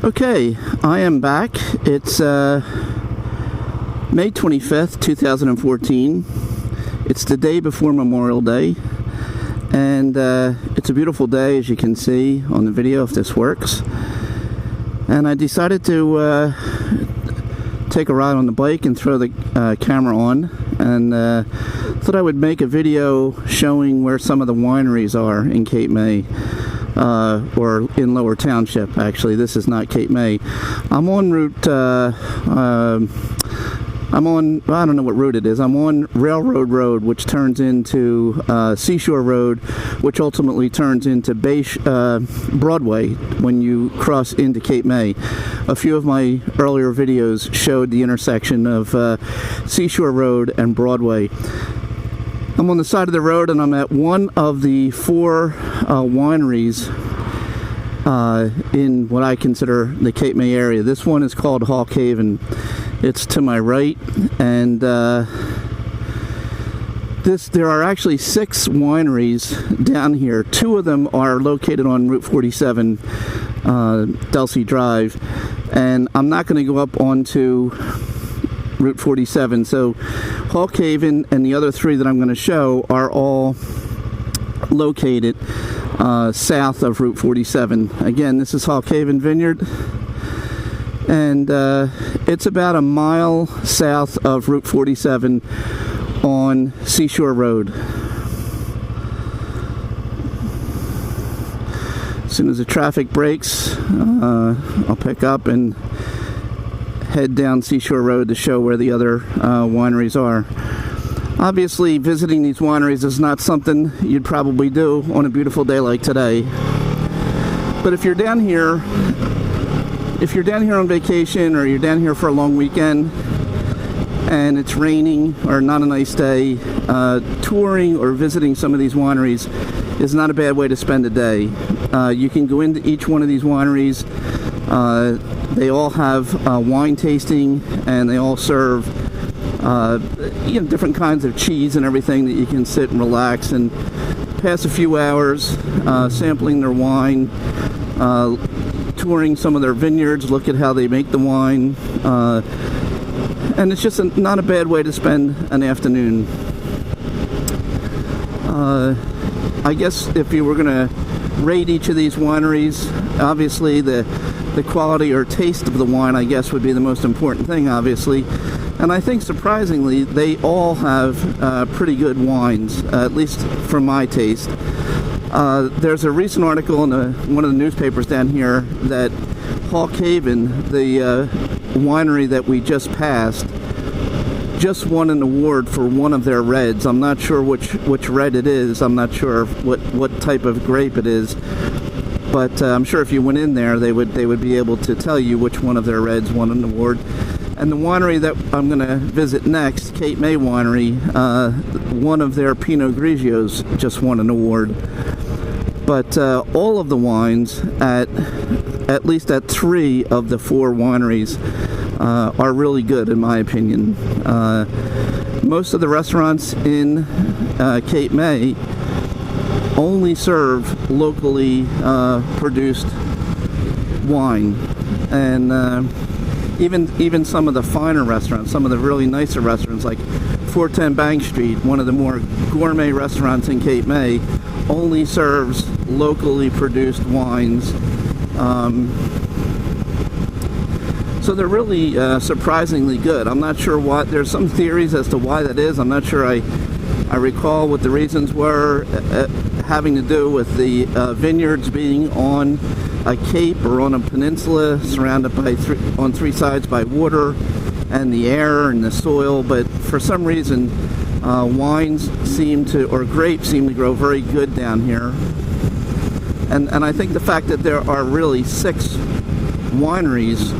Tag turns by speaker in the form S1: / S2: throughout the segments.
S1: Okay, I am back. It's May 25th, 2014. It's the day before Memorial Day, and it's a beautiful day, as you can see on the video, if this works. And I decided to take a ride on the bike and throw the camera on, and thought I would make a video showing where some of the wineries are in Cape May. Or in Lower Township, actually. This is not Cape May. I'm on route, I don't know what route it is. I'm on Railroad Road, which turns into Seashore Road, which ultimately turns into Broadway when you cross into Cape May. A few of my earlier videos showed the intersection of Seashore Road and Broadway. I'm on the side of the road, and I'm at one of the four wineries in what I consider the Cape May area. This one is called Hawk Haven. It's to my right, and there are actually 6 wineries down here. 2 of them are located on Route 47, Delsey Drive, and I'm not going to go up onto Route 47. So Hawk Haven and the other 3 that I'm going to show are all located south of Route 47. Again, this is Hawk Haven Vineyard, and it's about a mile south of Route 47 on Seashore Road. As soon as the traffic breaks, I'll pick up and head down Seashore Road to show where the other wineries are. Obviously, visiting these wineries is not something you'd probably do on a beautiful day like today. But if you're down here on vacation, or you're down here for a long weekend and it's raining or not a nice day, touring or visiting some of these wineries is not a bad way to spend a day. You can go into each one of these wineries. They all have wine tasting, and they all serve different kinds of cheese and everything that you can sit and relax and pass a few hours sampling their wine, touring some of their vineyards, look at how they make the wine, and it's just not a bad way to spend an afternoon. I guess if you were going to rate each of these wineries, obviously the quality or taste of the wine, I guess, would be the most important thing, obviously. And I think, surprisingly, they all have pretty good wines, at least for my taste. There's a recent article in one of the newspapers down here that Hawk Haven, the winery that we just passed, just won an award for one of their reds. I'm not sure which red it is. I'm not sure what type of grape it is. But I'm sure if you went in there, they would be able to tell you which one of their reds won an award. And the winery that I'm going to visit next, Cape May Winery, one of their Pinot Grigios just won an award. But all of the wines, at least at 3 of the 4 wineries, are really good, in my opinion. Most of the restaurants in Cape May only serve locally produced wine, and even some of the finer restaurants, some of the really nicer restaurants like 410 Bank Street, one of the more gourmet restaurants in Cape May, only serves locally produced wines. So they're really surprisingly good. I'm not sure what, there's some theories as to why that is. I'm not sure I recall what the reasons were, having to do with the vineyards being on a cape or on a peninsula surrounded by on 3 sides by water, and the air and the soil. But for some reason, grapes seem to grow very good down here. And I think the fact that there are really 6 wineries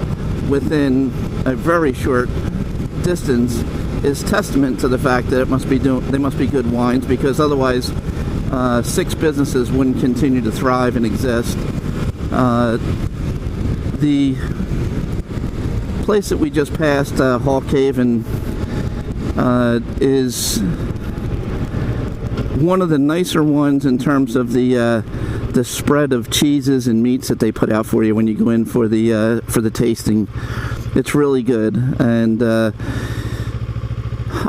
S1: within a very short distance is testament to the fact that they must be good wines, because otherwise 6 businesses wouldn't continue to thrive and exist. The place that we just passed, Hawk Haven, is one of the nicer ones in terms of the the spread of cheeses and meats that they put out for you when you go in for the tasting. It's really good, and I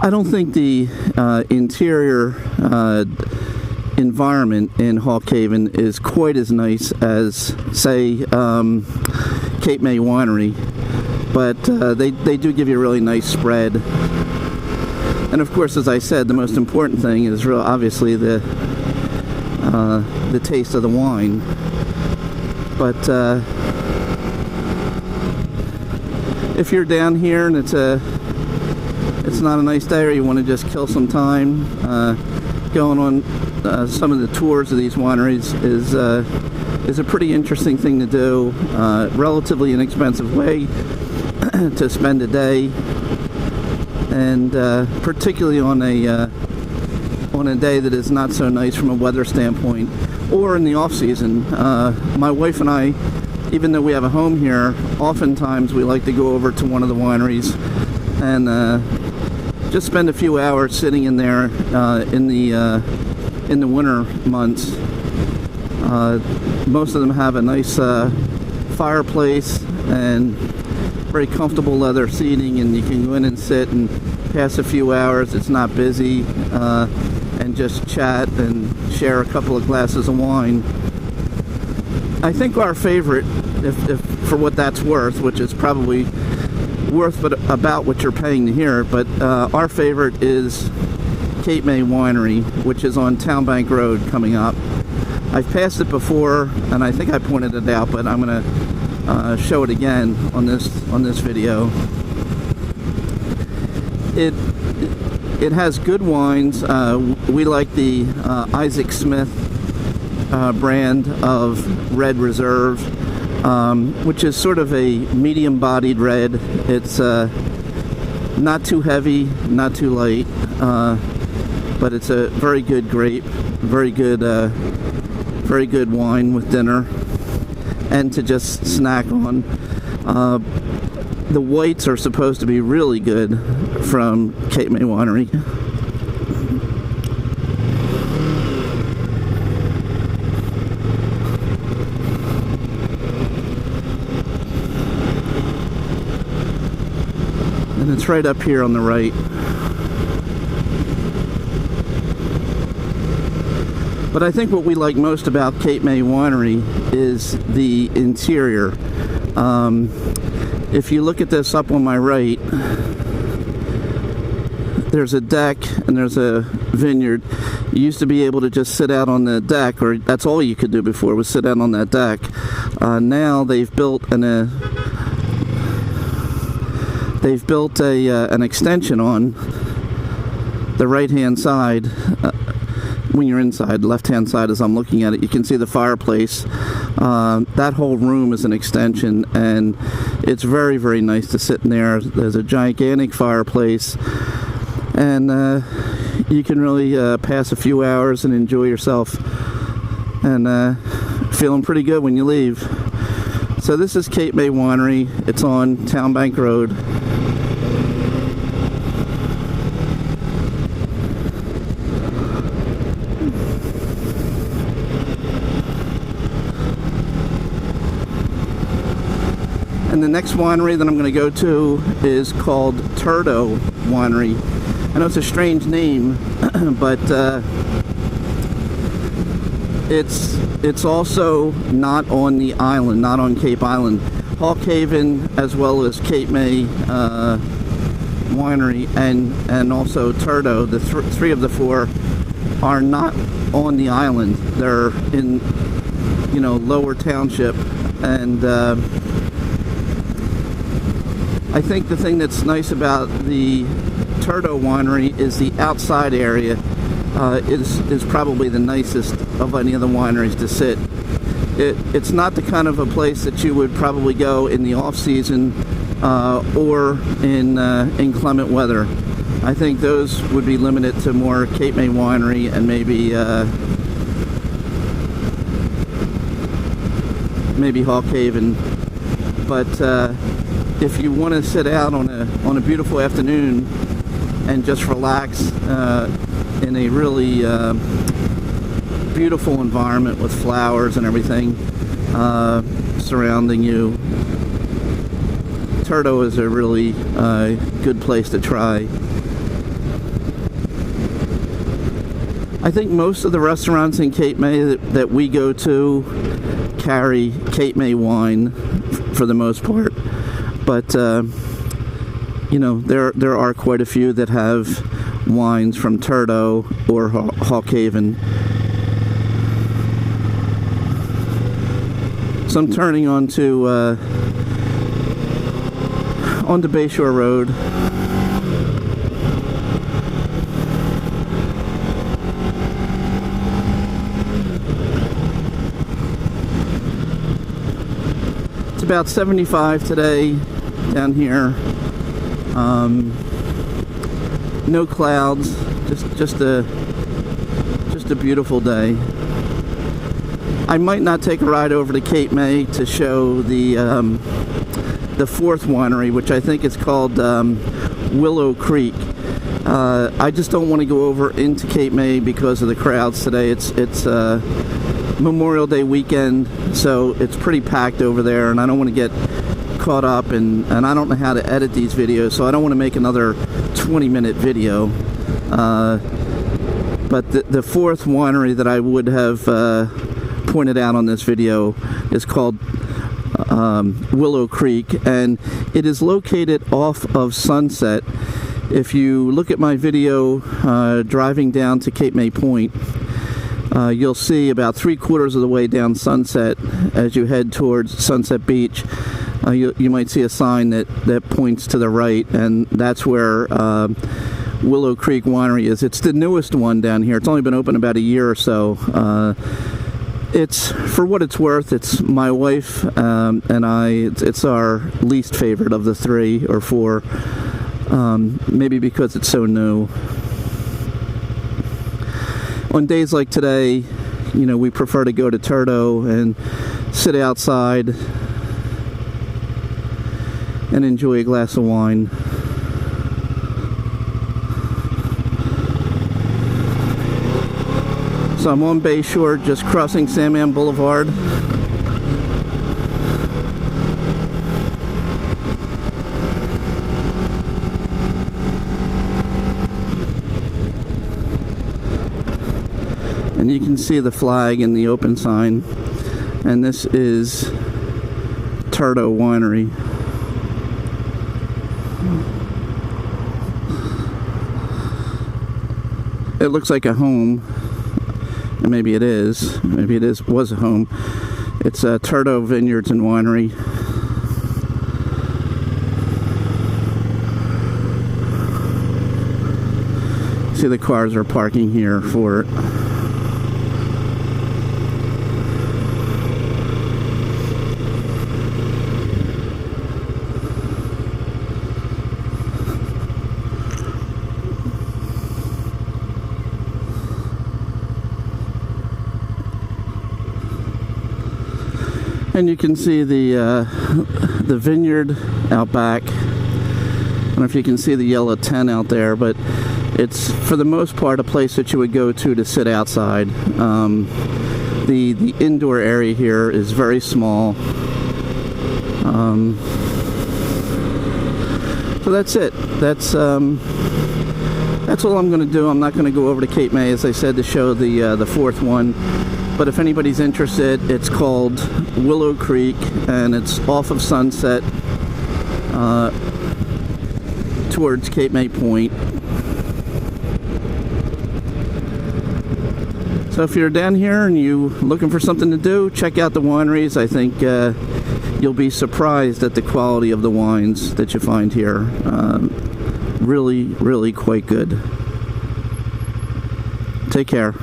S1: don't think the interior environment in Hawk Haven is quite as nice as, say, Cape May Winery, but they do give you a really nice spread. And of course, as I said, the most important thing is obviously the taste of the wine. But if you're down here and it's not a nice day, or you want to just kill some time, going on some of the tours of these wineries is a pretty interesting thing to do. Relatively inexpensive way to spend a day, and particularly on a day that is not so nice from a weather standpoint, or in the off season. My wife and I, even though we have a home here, oftentimes we like to go over to one of the wineries and just spend a few hours sitting in there in the winter months. Most of them have a nice fireplace and very comfortable leather seating, and you can go in and sit and pass a few hours. It's not busy, and just chat and share a couple of glasses of wine. I think our favorite, if for what that's worth, which is probably worth but about what you're paying to hear, but our favorite is Cape May Winery, which is on Town Bank Road coming up. I've passed it before, and I think I pointed it out, but I'm going to show it again on this video. It has good wines. We like the Isaac Smith brand of Red Reserve, which is sort of a medium-bodied red. It's not too heavy, not too light, but it's a very good grape, very good wine with dinner and to just snack on. The whites are supposed to be really good from Cape May Winery. And it's right up here on the right. But I think what we like most about Cape May Winery is the interior. If you look at this up on my right, there's a deck and there's a vineyard. You used to be able to just sit out on the deck, or that's all you could do before, was sit out on that deck. Now they've built an extension on the right-hand side. When you're inside, left-hand side as I'm looking at it, you can see the fireplace. That whole room is an extension, and it's very, very nice to sit in there. There's a gigantic fireplace, and you can really pass a few hours and enjoy yourself, and feeling pretty good when you leave. So this is Cape May Winery. It's on Town Bank Road. And the next winery that I'm going to go to is called Turdo Winery. I know it's a strange name, but it's also not on the island, not on Cape Island. Hawk Haven, as well as Cape May Winery, and also Turdo, the three of the four, are not on the island. They're in, Lower Township, and I think the thing that's nice about the Turdo Winery is the outside area is probably the nicest of any of the wineries to sit. It's not the kind of a place that you would probably go in the off season or in inclement weather. I think those would be limited to more Cape May Winery and maybe Hawk Haven. But if you want to sit out on a beautiful afternoon and just relax in a really beautiful environment with flowers and everything surrounding you. Turdo is a really good place to try. I think most of the restaurants in Cape May that we go to carry Cape May wine for the most part, but you know, there are quite a few that have wines from Turdo or Hawkhaven. So I'm turning onto Bayshore Road. It's about 75 today down here. No clouds, just a beautiful day. I might not take a ride over to Cape May to show the fourth winery, which I think is called Willow Creek. I just don't want to go over into Cape May because of the crowds today. It's Memorial Day weekend, so it's pretty packed over there, and I don't want to get caught up, and I don't know how to edit these videos, so I don't want to make another 20-minute video. But the fourth winery that I would have pointed out on this video is called Willow Creek, and it is located off of Sunset. If you look at my video driving down to Cape May Point, you'll see about 3/4 of the way down Sunset as you head towards Sunset Beach. You might see a sign that points to the right, and that's where Willow Creek Winery is. It's the newest one down here. It's only been open about a year or so. It's, for what it's worth, it's my wife and I, it's our least favorite of the 3 or 4, maybe because it's so new. On days like today, you know, we prefer to go to Turdo and sit outside and enjoy a glass of wine. So I'm on Bayshore, just crossing Sandman Boulevard. And you can see the flag and the open sign. And this is Turdo Winery. It looks like a home. And maybe it is. Maybe it was a home. It's Turdo Vineyards and Winery. See, the cars are parking here for it. And you can see the vineyard out back. I don't know if you can see the yellow tent out there, but it's for the most part a place that you would go to sit outside. The indoor area here is very small. So that's it. That's all I'm going to do. I'm not going to go over to Cape May, as I said, to show the fourth one. But if anybody's interested, it's called Willow Creek, and it's off of Sunset towards Cape May Point. So if you're down here and you're looking for something to do, check out the wineries. I think you'll be surprised at the quality of the wines that you find here. Really, really quite good. Take care.